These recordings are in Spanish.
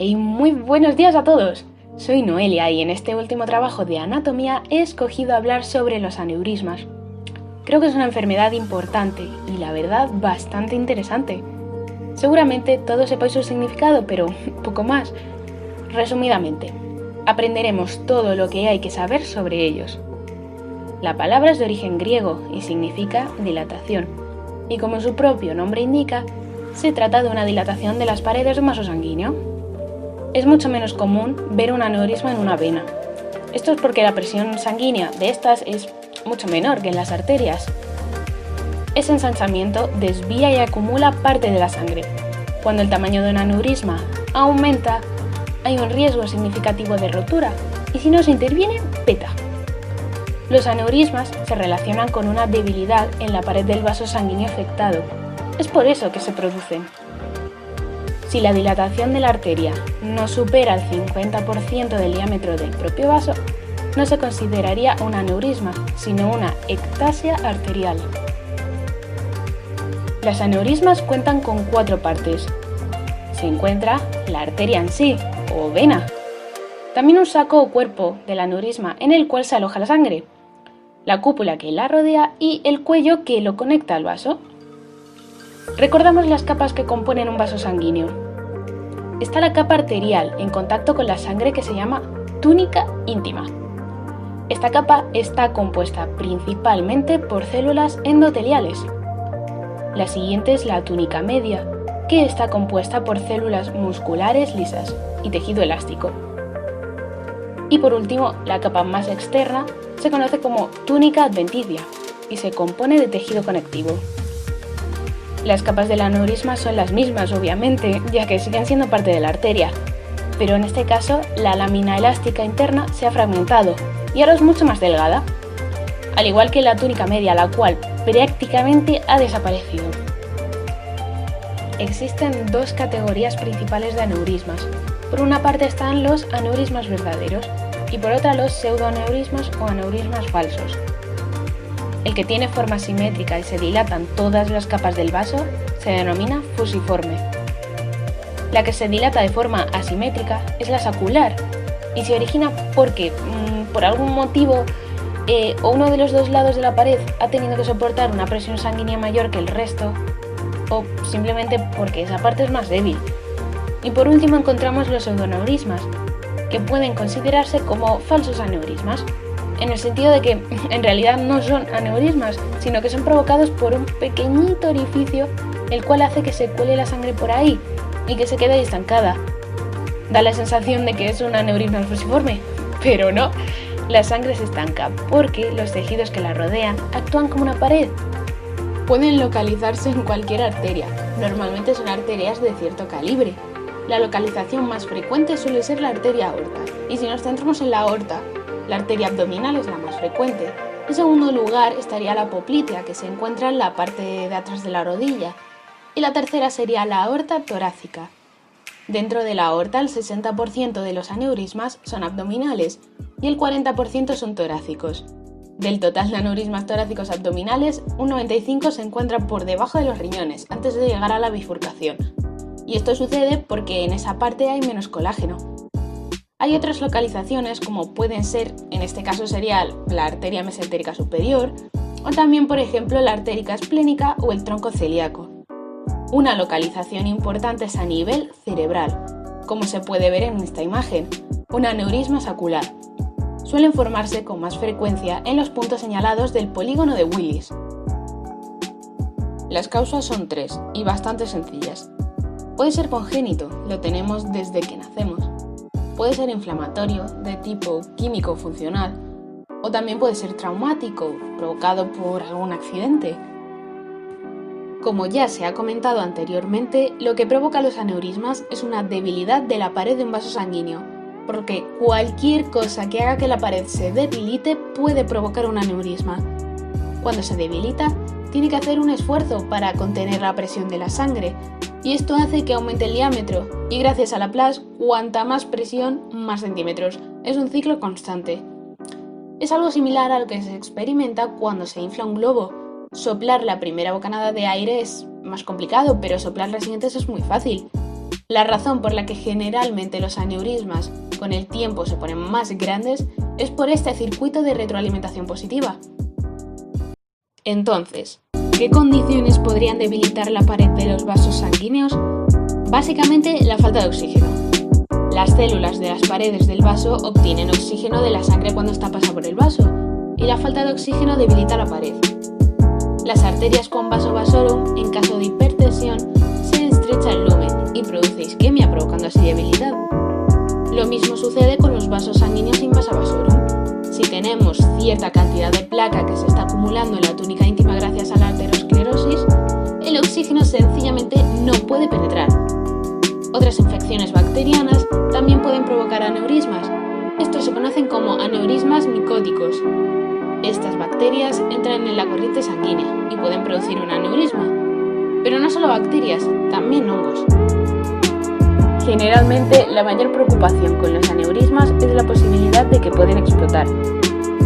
Hey, muy buenos días a todos. Soy Noelia y en este último trabajo de anatomía he escogido hablar sobre los aneurismas. Creo que es una enfermedad importante y la verdad bastante interesante. Seguramente todos sepáis su significado, pero poco más. Resumidamente, aprenderemos todo lo que hay que saber sobre ellos. La palabra es de origen griego y significa dilatación, y como su propio nombre indica, se trata de una dilatación de las paredes de un vaso sanguíneo. Es mucho menos común ver un aneurisma en una vena. Esto es porque la presión sanguínea de estas es mucho menor que en las arterias. Ese ensanchamiento desvía y acumula parte de la sangre. Cuando el tamaño de un aneurisma aumenta, hay un riesgo significativo de rotura y si no se interviene, peta. Los aneurismas se relacionan con una debilidad en la pared del vaso sanguíneo afectado. Es por eso que se producen. Si la dilatación de la arteria no supera el 50% del diámetro del propio vaso, no se consideraría un aneurisma, sino una ectasia arterial. Los aneurismas cuentan con 4 partes. Se encuentra la arteria en sí, o vena. También un saco o cuerpo del aneurisma en el cual se aloja la sangre, la cúpula que la rodea y el cuello que lo conecta al vaso. Recordamos las capas que componen un vaso sanguíneo. Está la capa arterial en contacto con la sangre que se llama túnica íntima. Esta capa está compuesta principalmente por células endoteliales. La siguiente es la túnica media, que está compuesta por células musculares lisas y tejido elástico. Y por último, la capa más externa se conoce como túnica adventicia y se compone de tejido conectivo. Las capas del aneurisma son las mismas, obviamente, ya que siguen siendo parte de la arteria, pero en este caso la lámina elástica interna se ha fragmentado y ahora es mucho más delgada, al igual que la túnica media, la cual prácticamente ha desaparecido. Existen 2 categorías principales de aneurismas. Por una parte están los aneurismas verdaderos y por otra los pseudoaneurismas o aneurismas falsos. El que tiene forma simétrica y se dilatan todas las capas del vaso se denomina fusiforme. La que se dilata de forma asimétrica es la sacular y se origina porque, por algún motivo, o uno de los 2 lados de la pared ha tenido que soportar una presión sanguínea mayor que el resto, o simplemente porque esa parte es más débil. Y por último encontramos los pseudoaneurismas, que pueden considerarse como falsos aneurismas, en el sentido de que en realidad no son aneurismas, sino que son provocados por un pequeñito orificio el cual hace que se cuele la sangre por ahí y que se quede ahí estancada. Da la sensación de que es un aneurisma fusiforme, pero no, la sangre se estanca porque los tejidos que la rodean actúan como una pared. Pueden localizarse en cualquier arteria, normalmente son arterias de cierto calibre. La localización más frecuente suele ser la arteria aorta, y si nos centramos en la aorta, la arteria abdominal es la más frecuente. En segundo lugar estaría la poplitea, que se encuentra en la parte de atrás de la rodilla. Y la tercera sería la aorta torácica. Dentro de la aorta, el 60% de los aneurismas son abdominales y el 40% son torácicos. Del total de aneurismas torácicos abdominales, un 95% se encuentran por debajo de los riñones, antes de llegar a la bifurcación. Y esto sucede porque en esa parte hay menos colágeno. Hay otras localizaciones como pueden ser, en este caso sería la arteria mesentérica superior, o también por ejemplo la artéria esplénica o el tronco celíaco. Una localización importante es a nivel cerebral, como se puede ver en esta imagen, un aneurisma sacular. Suelen formarse con más frecuencia en los puntos señalados del polígono de Willis. Las causas son 3 y bastante sencillas. Puede ser congénito, lo tenemos desde que nacemos. Puede ser inflamatorio, de tipo químico funcional, o también puede ser traumático, provocado por algún accidente. Como ya se ha comentado anteriormente, lo que provoca los aneurismas es una debilidad de la pared de un vaso sanguíneo, porque cualquier cosa que haga que la pared se debilite puede provocar un aneurisma. Cuando se debilita, tiene que hacer un esfuerzo para contener la presión de la sangre, y esto hace que aumente el diámetro, y gracias a Laplace, cuanta más presión, más centímetros. Es un ciclo constante. Es algo similar a lo que se experimenta cuando se infla un globo. Soplar la primera bocanada de aire es más complicado, pero soplar las siguientes es muy fácil. La razón por la que generalmente los aneurismas con el tiempo se ponen más grandes es por este circuito de retroalimentación positiva. Entonces, ¿qué condiciones podrían debilitar la pared de los vasos sanguíneos? Básicamente, la falta de oxígeno. Las células de las paredes del vaso obtienen oxígeno de la sangre cuando esta pasa por el vaso, y la falta de oxígeno debilita la pared. Las arterias con vaso vasorum, en caso de hipertensión, se estrecha el lumen y produce isquemia, provocando así debilidad. Lo mismo sucede con los vasos sanguíneos sin vasa vasorum. Si tenemos cierta cantidad de placa que se está acumulando en la túnica íntima gracias a la aterosclerosis, el oxígeno sencillamente no puede penetrar. Otras infecciones bacterianas también pueden provocar aneurismas. Estos se conocen como aneurismas micóticos. Estas bacterias entran en la corriente sanguínea y pueden producir un aneurisma. Pero no solo bacterias, también hongos. Generalmente, la mayor preocupación con los aneurismas es la posibilidad de que pueden explotar.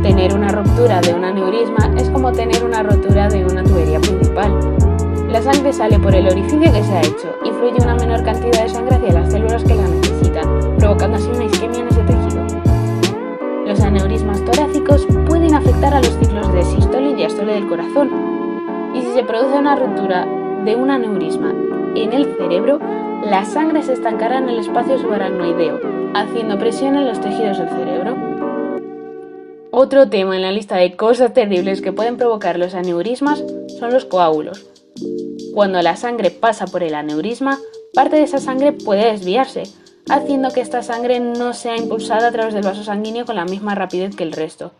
Tener una ruptura de un aneurisma es como tener una rotura de una tubería principal. La sangre sale por el orificio que se ha hecho y fluye una menor cantidad de sangre hacia las células que la necesitan, provocando así una isquemia en ese tejido. Los aneurismas torácicos pueden afectar a los ciclos de sístole y diástole del corazón. Y si se produce una ruptura de un aneurisma en el cerebro, la sangre se estancará en el espacio subaracnoideo, haciendo presión en los tejidos del cerebro. Otro tema en la lista de cosas terribles que pueden provocar los aneurismas son los coágulos. Cuando la sangre pasa por el aneurisma, parte de esa sangre puede desviarse, haciendo que esta sangre no sea impulsada a través del vaso sanguíneo con la misma rapidez que el resto.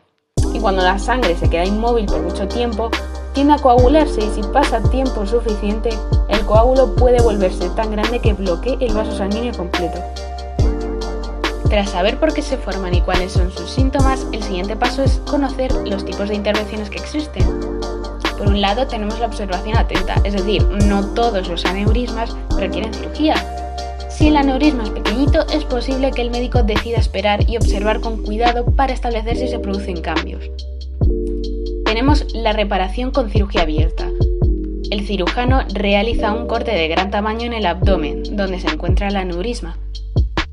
Y cuando la sangre se queda inmóvil por mucho tiempo, tiende a coagularse y si pasa tiempo suficiente, el coágulo puede volverse tan grande que bloquee el vaso sanguíneo completo. Tras saber por qué se forman y cuáles son sus síntomas, el siguiente paso es conocer los tipos de intervenciones que existen. Por un lado tenemos la observación atenta, es decir, no todos los aneurismas requieren cirugía. Si el aneurisma es pequeñito, es posible que el médico decida esperar y observar con cuidado para establecer si se producen cambios. Tenemos la reparación con cirugía abierta. El cirujano realiza un corte de gran tamaño en el abdomen, donde se encuentra el aneurisma.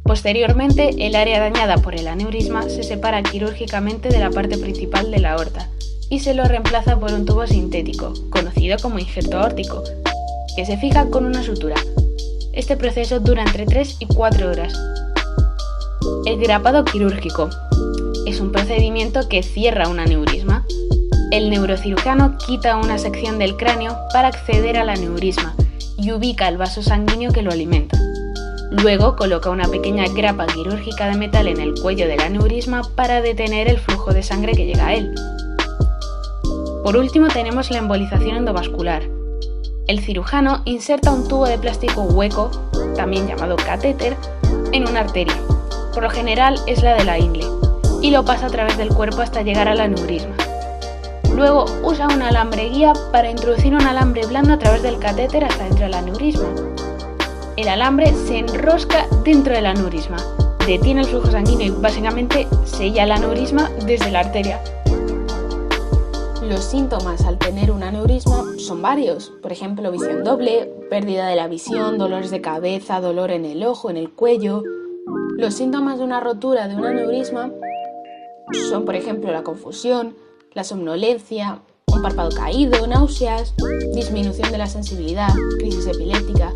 Posteriormente, el área dañada por el aneurisma se separa quirúrgicamente de la parte principal de la aorta y se lo reemplaza por un tubo sintético, conocido como injerto aórtico, que se fija con una sutura. Este proceso dura entre 3 y 4 horas. El grapado quirúrgico es un procedimiento que cierra un aneurisma. El neurocirujano quita una sección del cráneo para acceder al aneurisma y ubica el vaso sanguíneo que lo alimenta. Luego coloca una pequeña grapa quirúrgica de metal en el cuello del aneurisma para detener el flujo de sangre que llega a él. Por último tenemos la embolización endovascular. El cirujano inserta un tubo de plástico hueco, también llamado catéter, en una arteria, por lo general es la de la ingle, y lo pasa a través del cuerpo hasta llegar al aneurisma. Luego usa un alambre guía para introducir un alambre blando a través del catéter hasta dentro del aneurisma. El alambre se enrosca dentro del aneurisma, detiene el flujo sanguíneo y básicamente sella el aneurisma desde la arteria. Los síntomas al tener un aneurisma son varios, por ejemplo visión doble, pérdida de la visión, dolores de cabeza, dolor en el ojo, en el cuello. Los síntomas de una rotura de un aneurisma son por ejemplo la confusión, la somnolencia, un párpado caído, náuseas, disminución de la sensibilidad, crisis epiléptica,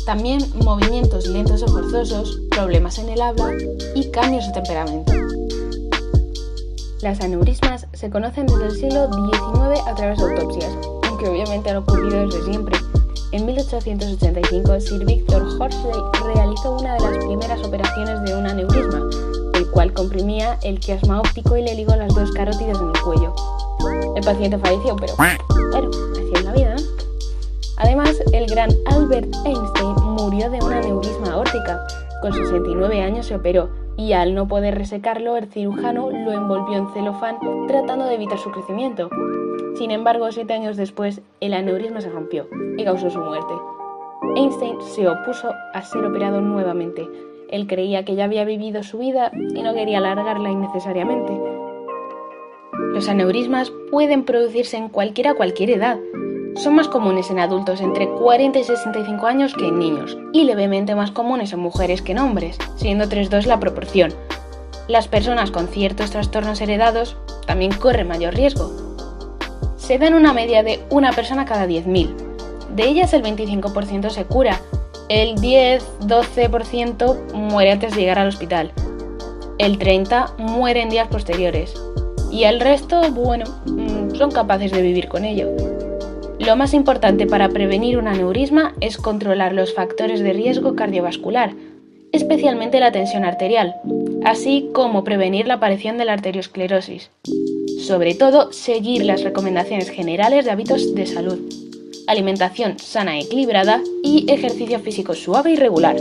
también movimientos lentos o forzosos, problemas en el habla y cambios de temperamento. Las aneurismas se conocen desde el siglo XIX a través de autopsias, aunque obviamente han ocurrido desde siempre. En 1885, Sir Victor Horsley realizó una de las primeras operaciones de un aneurisma, el cual comprimía el quiasma óptico y le ligó las dos carótidas en el cuello. El paciente falleció, pero bueno, así es la vida, ¿no? Además, el gran Albert Einstein murió de una aneurisma aórtica. Con 69 años se operó y al no poder resecarlo, el cirujano lo envolvió en celofán tratando de evitar su crecimiento. Sin embargo, 7 años después, el aneurisma se rompió y causó su muerte. Einstein se opuso a ser operado nuevamente. Él creía que ya había vivido su vida y no quería alargarla innecesariamente. Los aneurismas pueden producirse en cualquier edad. son más comunes en adultos entre 40 y 65 años que en niños, y levemente más comunes en mujeres que en hombres, siendo 3:2 la proporción. Las personas con ciertos trastornos heredados también corren mayor riesgo. Se da en una media de una persona cada 10.000. De ellas el 25% se cura, el 10-12% muere antes de llegar al hospital, el 30% muere en días posteriores y el resto, son capaces de vivir con ello. Lo más importante para prevenir un aneurisma es controlar los factores de riesgo cardiovascular, especialmente la tensión arterial, así como prevenir la aparición de la arteriosclerosis. Sobre todo, seguir las recomendaciones generales de hábitos de salud, alimentación sana y equilibrada y ejercicio físico suave y regular.